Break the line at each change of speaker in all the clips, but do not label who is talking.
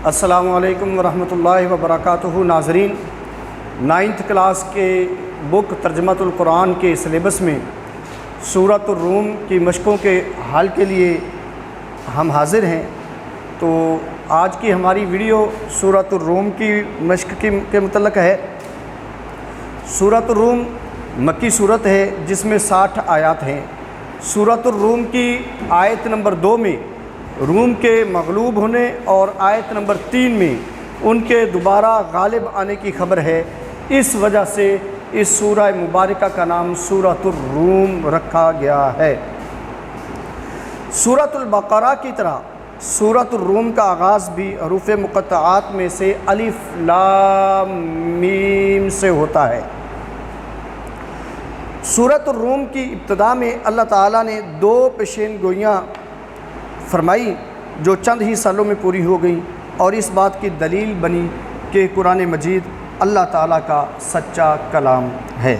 السلام علیکم ورحمۃ اللہ وبرکاتہ۔ ناظرین، 9th کلاس کے بک ترجمۃ القرآن کے سلیبس میں سورۃ الروم کی مشقوں کے حل کے لیے ہم حاضر ہیں۔ تو آج کی ہماری ویڈیو سورۃ الروم کی مشق کے متعلق ہے۔ سورۃ الروم مکی صورت ہے جس میں 60 آیات ہیں۔ سورۃ الروم کی آیت نمبر 2 میں روم کے مغلوب ہونے اور آیت نمبر 3 میں ان کے دوبارہ غالب آنے کی خبر ہے۔ اس وجہ سے اس سورہ مبارکہ کا نام سورۃ الروم رکھا گیا ہے۔ سورۃ البقرہ کی طرح سورۃ الروم کا آغاز بھی حروف مقطعات میں سے الف لام میم سے ہوتا ہے۔ سورۃ الروم کی ابتدا میں اللہ تعالیٰ نے 2 پیشین گوئیاں فرمائی جو چند ہی سالوں میں پوری ہو گئیں، اور اس بات کی دلیل بنی کہ قرآن مجید اللہ تعالیٰ کا سچا کلام ہے۔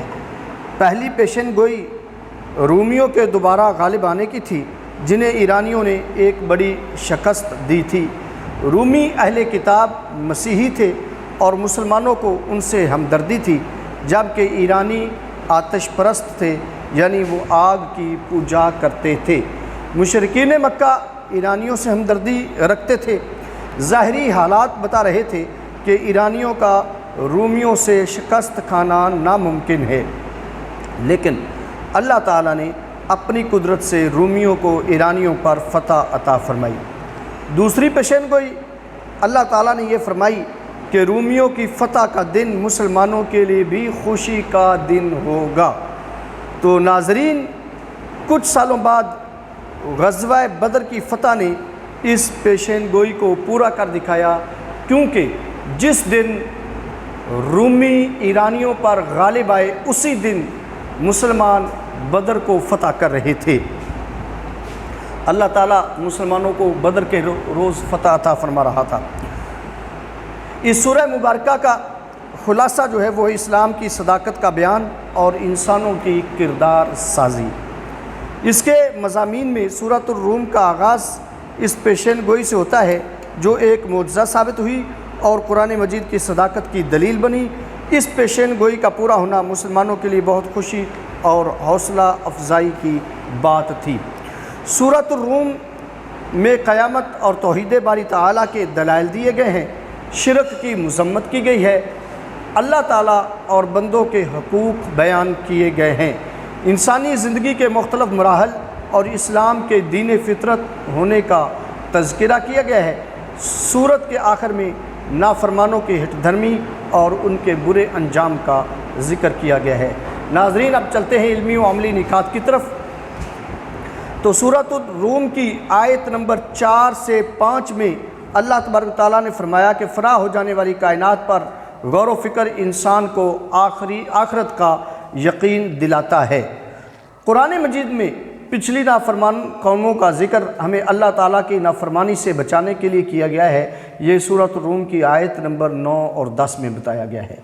پہلی پیشین گوئی رومیوں کے دوبارہ غالب آنے کی تھی، جنہیں ایرانیوں نے ایک بڑی شکست دی تھی۔ رومی اہل کتاب مسیحی تھے اور مسلمانوں کو ان سے ہمدردی تھی، جبکہ ایرانی آتش پرست تھے، یعنی وہ آگ کی پوجا کرتے تھے۔ مشرکین مکہ ایرانیوں سے ہمدردی رکھتے تھے۔ ظاہری حالات بتا رہے تھے کہ ایرانیوں کا رومیوں سے شکست کھانا ناممکن ہے، لیکن اللہ تعالیٰ نے اپنی قدرت سے رومیوں کو ایرانیوں پر فتح عطا فرمائی۔ دوسری پیشین گوئی اللہ تعالیٰ نے یہ فرمائی کہ رومیوں کی فتح کا دن مسلمانوں کے لیے بھی خوشی کا دن ہوگا۔ تو ناظرین، کچھ سالوں بعد غزوہ بدر کی فتح نے اس پیشین گوئی کو پورا کر دکھایا، کیونکہ جس دن رومی ایرانیوں پر غالب آئے اسی دن مسلمان بدر کو فتح کر رہے تھے۔ اللہ تعالیٰ مسلمانوں کو بدر کے روز فتح عطا فرما رہا تھا۔ اس سورہ مبارکہ کا خلاصہ جو ہے وہ اسلام کی صداقت کا بیان اور انسانوں کی کردار سازی۔ اس کے مضامین میں سورۃ الروم کا آغاز اس پیشین گوئی سے ہوتا ہے جو ایک معجزہ ثابت ہوئی اور قرآن مجید کی صداقت کی دلیل بنی۔ اس پیشین گوئی کا پورا ہونا مسلمانوں کے لیے بہت خوشی اور حوصلہ افزائی کی بات تھی۔ سورۃ الروم میں قیامت اور توحید باری تعالیٰ کے دلائل دیے گئے ہیں، شرک کی مذمت کی گئی ہے، اللہ تعالیٰ اور بندوں کے حقوق بیان کیے گئے ہیں، انسانی زندگی کے مختلف مراحل اور اسلام کے دین فطرت ہونے کا تذکرہ کیا گیا ہے۔ سورت کے آخر میں نافرمانوں کی ہٹ دھرمی اور ان کے برے انجام کا ذکر کیا گیا ہے۔ ناظرین، اب چلتے ہیں علمی و عملی نکات کی طرف۔ تو سورۃ الروم کی آیت نمبر 4 سے 5 میں اللہ تبارک تعالیٰ نے فرمایا کہ فنا ہو جانے والی کائنات پر غور و فکر انسان کو آخرت کا یقین دلاتا ہے۔ قرآن مجید میں پچھلی نافرمان قوموں کا ذکر ہمیں اللہ تعالیٰ کی نافرمانی سے بچانے کے لیے کیا گیا ہے۔ یہ سورۃ الروم کی آیت نمبر 9 اور 10 میں بتایا گیا ہے،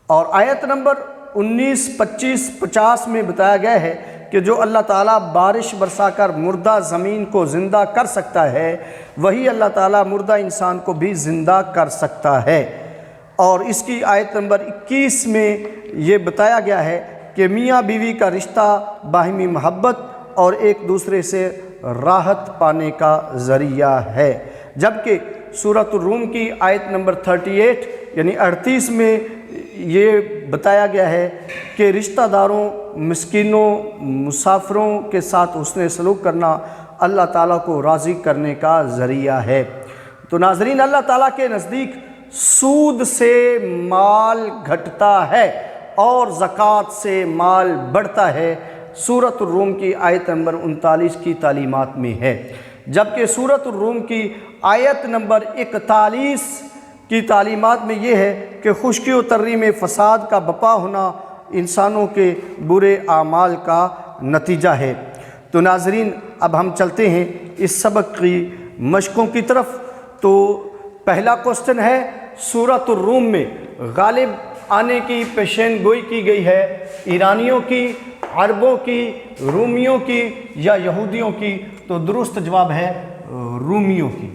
اور آیت نمبر 19، 25، 50 میں بتایا گیا ہے کہ جو اللہ تعالیٰ بارش برسا کر مردہ زمین کو زندہ کر سکتا ہے، وہی اللہ تعالیٰ مردہ انسان کو بھی زندہ کر سکتا ہے۔ اور اس کی آیت نمبر 21 میں یہ بتایا گیا ہے کہ میاں بیوی کا رشتہ باہمی محبت اور ایک دوسرے سے راحت پانے کا ذریعہ ہے، جبکہ سورۃ الروم کی آیت نمبر 38 یعنی 38 میں یہ بتایا گیا ہے کہ رشتہ داروں، مسکینوں، مسافروں کے ساتھ حسن سلوک کرنا اللہ تعالیٰ کو راضی کرنے کا ذریعہ ہے۔ تو ناظرین، اللہ تعالیٰ کے نزدیک سود سے مال گھٹتا ہے اور زکوٰۃ سے مال بڑھتا ہے، سورۃ الروم کی آیت نمبر 39 کی تعلیمات میں ہے، جبکہ سورۃ الروم کی آیت نمبر 41 کی تعلیمات میں یہ ہے کہ خشکی و تری میں فساد کا بپا ہونا انسانوں کے برے اعمال کا نتیجہ ہے۔ تو ناظرین، اب ہم چلتے ہیں اس سبق کی مشقوں کی طرف۔ تو پہلا کوسچن ہے، سورۃ الروم میں غالب آنے کی پیشین گوئی کی گئی ہے ایرانیوں کی، عربوں کی، رومیوں کی یا یہودیوں کی؟ تو درست جواب ہے رومیوں کی۔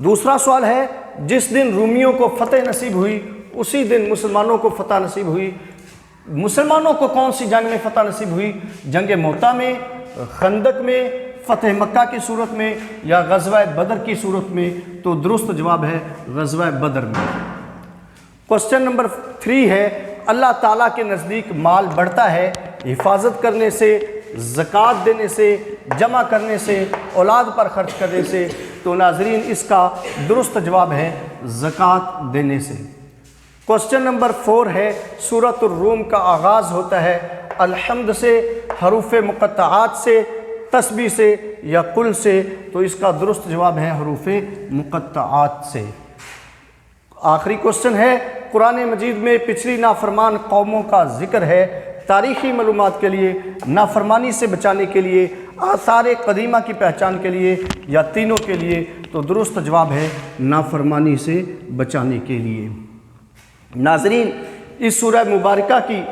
دوسرا سوال ہے جس دن رومیوں کو فتح نصیب ہوئی اسی دن مسلمانوں کو فتح نصیب ہوئی۔ مسلمانوں کو کون سی جنگ میں فتح نصیب ہوئی؟ جنگ موتا میں، خندق میں، فتح مکہ کی صورت میں، یا غزوہ بدر کی صورت میں؟ تو درست جواب ہے غزوہ بدر میں۔ کوسچن نمبر 3 ہے اللہ تعالیٰ کے نزدیک مال بڑھتا ہے حفاظت کرنے سے، زکوٰۃ دینے سے، جمع کرنے سے، اولاد پر خرچ کرنے سے؟ تو ناظرین اس کا درست جواب ہے زکوٰۃ دینے سے۔ کوسچن نمبر 4 ہے سورۃ الروم کا آغاز ہوتا ہے الحمد سے، حروف مقطعات سے، تسبیح سے، یا قل سے؟ تو اس کا درست جواب ہے حروف مقطعات سے۔ آخری کوسچن ہے قرآن مجید میں پچھلی نافرمان قوموں کا ذکر ہے تاریخی معلومات کے لیے، نافرمانی سے بچانے کے لیے، آثار قدیمہ کی پہچان کے لیے، یا تینوں کے لیے؟ تو درست جواب ہے نافرمانی سے بچانے کے لیے۔ ناظرین اس سورہ مبارکہ کی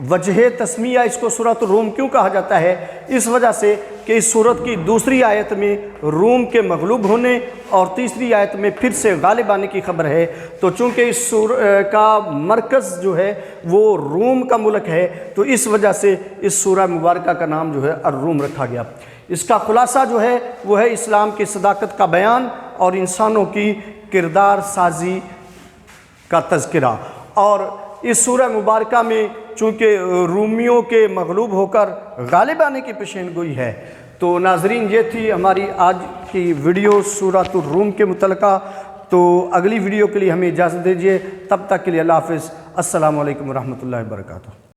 وجہ تسمیہ اس کو سورۃ الروم کیوں کہا جاتا ہے؟ اس وجہ سے کہ اس سورت کی دوسری آیت میں روم کے مغلوب ہونے اور تیسری آیت میں پھر سے غالب آنے کی خبر ہے، تو چونکہ اس سورہ کا مرکز جو ہے وہ روم کا ملک ہے تو اس وجہ سے اس سورہ مبارکہ کا نام جو ہے الروم رکھا گیا۔ اس کا خلاصہ جو ہے وہ ہے اسلام کی صداقت کا بیان اور انسانوں کی کردار سازی کا تذکرہ۔ اور اس سورہ مبارکہ میں چونکہ رومیوں کے مغلوب ہو کر غالب آنے کی پیشین گوئی ہے۔ تو ناظرین یہ تھی ہماری آج کی ویڈیو سورۃ الروم کے متعلقہ۔ تو اگلی ویڈیو کے لیے ہمیں اجازت دیجیے، تب تک کے لیے اللہ حافظ، السلام علیکم ورحمۃ اللہ وبرکاتہ۔